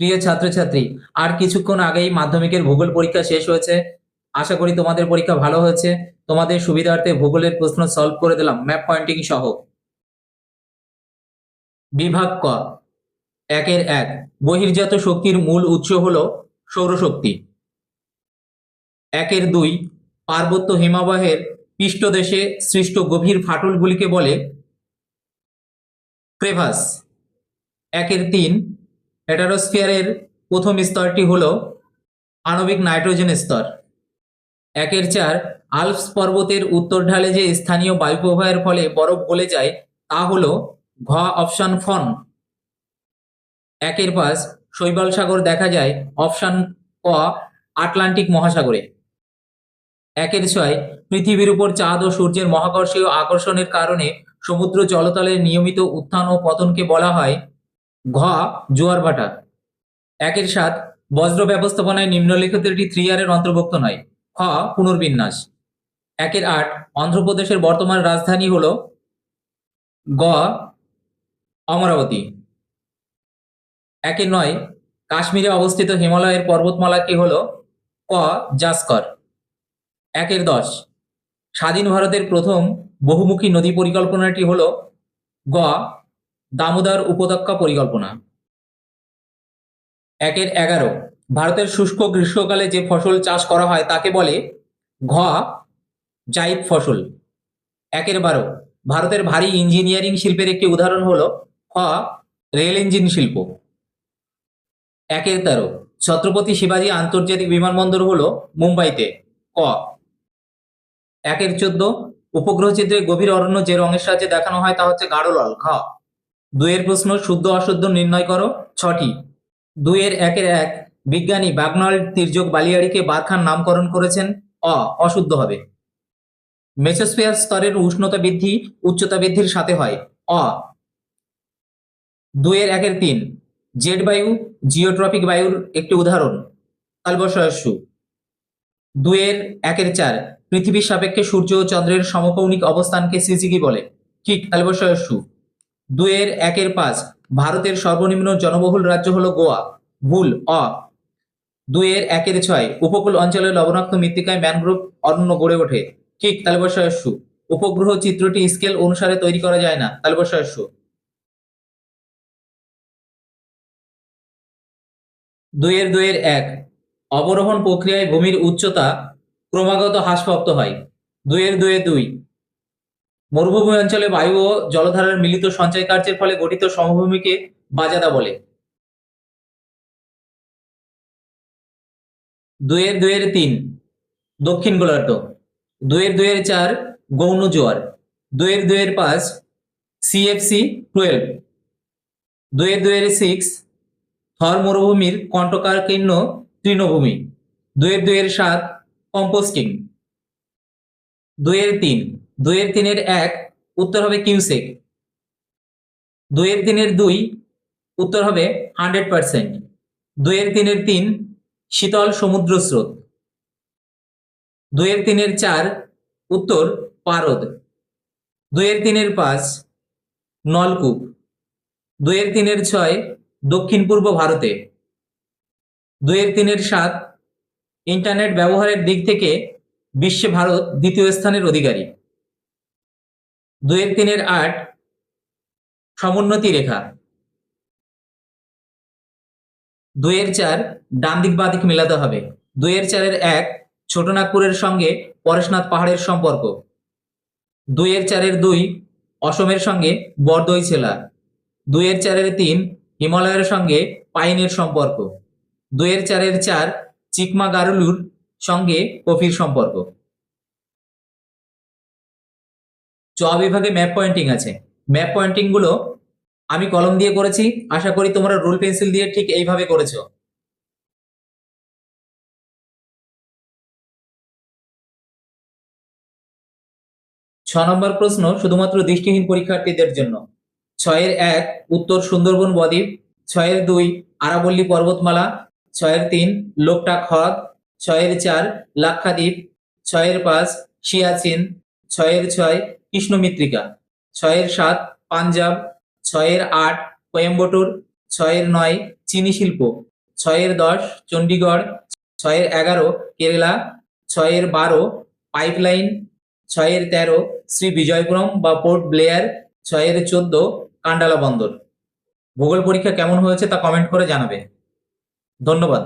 প্রিয় ছাত্রছাত্রী, আর কিছুক্ষণ আগেই মাধ্যমিকের ভূগোল পরীক্ষা শেষ হয়েছে। আশা করি তোমাদের পরীক্ষা ভালো হয়েছে। তোমাদের সুবিধার্থে ভূগোলের প্রশ্ন সলভ করে দিলাম ম্যাপ পয়েন্টিং সহ। বিভাগ ক, 1-1 বহির্জাত শক্তির মূল উৎস হলো সৌরশক্তি। 1-2 পার্বত্য হিমবাহের পৃষ্ঠদেশে সৃষ্ট গভীর ফাটলগুলিকে বলে ক্রেভাস। 1-3 হেটারোস্ফিয়ারের প্রথম স্তরটি হলো আণবিক নাইট্রোজেন স্তর। 1-4 আল্পস পর্বতের উত্তর ঢালে যে স্থানীয় বায়ুপ্রবাহের ফলে বরফ গলে যায় তা হলো ঘ অপশন ফন। 1-5 শৈবাল সাগর দেখা যায় অপশন ক আটলান্টিক মহাসাগরে। 1-6 পৃথিবীর উপর চাঁদ ও সূর্যের মহাকর্ষীয় আকর্ষণের কারণে সমুদ্র জলতলের নিয়মিত উত্থান ও পতনকে বলা হয় ঘ জোয়ার ভাটা। 1-7 বজ্র ব্যবস্থাপনায় নিম্নলিখিতটি 3R এর অন্তর্ভুক্ত নয়। খ পুনর্বিন্যাস। 1-8 অন্ধ্রপ্রদেশের বর্তমান রাজধানী হলো গ অমরাবতী। 1-9 কাশ্মীরে অবস্থিত হিমালয়ের পর্বতমালাটি হলো ক জাস্কর। 1-10 স্বাধীন ভারতের প্রথম বহুমুখী নদী পরিকল্পনাটি হলো গ দামোদর উপত্যকা পরিকল্পনা। 1-11 ভারতের শুষ্ক গ্রীষ্মকালে যে ফসল চাষ করা হয় তাকে বলে ঘ জাইদ ফসল। 1-12 ভারতের ভারী ইঞ্জিনিয়ারিং শিল্পের একটি উদাহরণ হলো খ রেল ইঞ্জিন শিল্প। 1-13 ছত্রপতি শিবাজী আন্তর্জাতিক বিমানবন্দর হলো মুম্বাইতে। ক 1-14 উপগ্রহ চিত্রে গভীর অরণ্য যে রঙের সাহায্যে দেখানো হয় তা হচ্ছে গাঢ় লাল। ঘ 2 প্রশ্ন শুদ্ধ অশুদ্ধ নির্ণয় করো 6টি। 1-1 বিজ্ঞানী বাগনল্ড তির্যক বালিয়াড়িকে বারখান নামকরণ করেছেন। অশুদ্ধ হবে। মেসোস্ফিয়ার স্তরের উষ্ণতা বৃদ্ধি উচ্চতা বৃদ্ধির সাথে হয়। 2-1-3 জেট বায়ু জিওট্রপিক বায়ুর একটি উদাহরণ। তালবস্যস্যু। 2-1-4 পৃথিবীর সাপেক্ষে সূর্য ও চন্দ্রের সমকৌণিক অবস্থানকে সিজিকি বলে। ঠিক তালবস্যস্যু। 2-1-5 ভারতের সর্বনিম্ন জনবহুল রাজ্য হলো গোয়া। ভুল। 2-1-6 উপকূল অঞ্চলে লবণাক্ত মৃত্তিকায় ম্যানগ্রোভ অরণ্য গড়ে ওঠে। ঠিক তালবস্যস্যু। উপগ্রহ চিত্রটি স্কেল অনুসারে তৈরি করা যায় না। তালবস্যস্যু। 2-1 অবরোহণ প্রক্রিয়ায় ভূমির উচ্চতা ক্রমাগত হ্রাসপ্রাপ্ত হয়। 2-2 মরুভূমি অঞ্চলে বায়ু ও জলধারার মিলিত সঞ্চয় কার্যের ফলে গঠিত সমভূমিকে বাজাদা বলে। 2-3 দক্ষিণ গোলার্ধ। 2-4 গৌণ জোয়ার। 2-5 CFC-12। 2-6 থর মরুভূমির কণ্টকাকীর্ণ তৃণভূমি। 2-7 কম্পোস্টিং। 2-3 2-1 উত্তর হবে কিউসেক। 2-2 উত্তর হবে 100%। 2-3 শীতল সমুদ্র স্রোত। 2-4 উত্তর পারদ। 2-5 নলকূপ। 2-6 দক্ষিণ পূর্ব ভারতে। 2-7 ইন্টারনেট ব্যবহারের দিক থেকে বিশ্বে ভারত দ্বিতীয় স্থানের অধিকারী। 2-8 সমোন্নতি রেখা। 2-4 ডান দিক বাঁ দিক মেলাতে হবে। 2-1 ছোটনাগপুরের সঙ্গে পরেশনাথ পাহাড়ের সম্পর্ক। 2-2 অসমের সঙ্গে বরদৈ জেলা। 2-3 হিমালয়ের সঙ্গে পাইনের সম্পর্ক। 2-4 চিকমাগালুরুর সঙ্গে কফির সম্পর্ক। চ বিভাগে ম্যাপ পয়েন্টিং আছে। ম্যাপ পয়েন্টিং গুলো আমি কলম দিয়ে করেছি, আশা করি তোমরা রুল পেন্সিল দিয়ে ঠিক এইভাবে করেছো। ছ নম্বর প্রশ্ন শুধুমাত্র দৃষ্টিহীন পরীক্ষার্থীদের জন্য। 6-1 উত্তর সুন্দরবন বদ্বীপ। 6-2 আরাবল্লী পর্বতমালা। 6-3 লোকটাক হ্রদ। 6-4 লাক্ষাদ্বীপ। 6-5 সিয়াচিন। 6-6 কৃষ্ণ মৃত্তিকা। 6-7 পাঞ্জাব। 6-8 কোয়েম্বাটুর। 6-9 চিনি শিল্প, 6-10 চণ্ডীগড়, 6-11 কেরালা, 6-12 পাইপলাইন, 6-13 শ্রী বিজয়পুরম বা পোর্ট ব্লেয়ার, 6-14 কান্ডালা বন্দর। ভূগোল পরীক্ষা কেমন হয়েছে তা কমেন্ট করে জানাবে। ধন্যবাদ।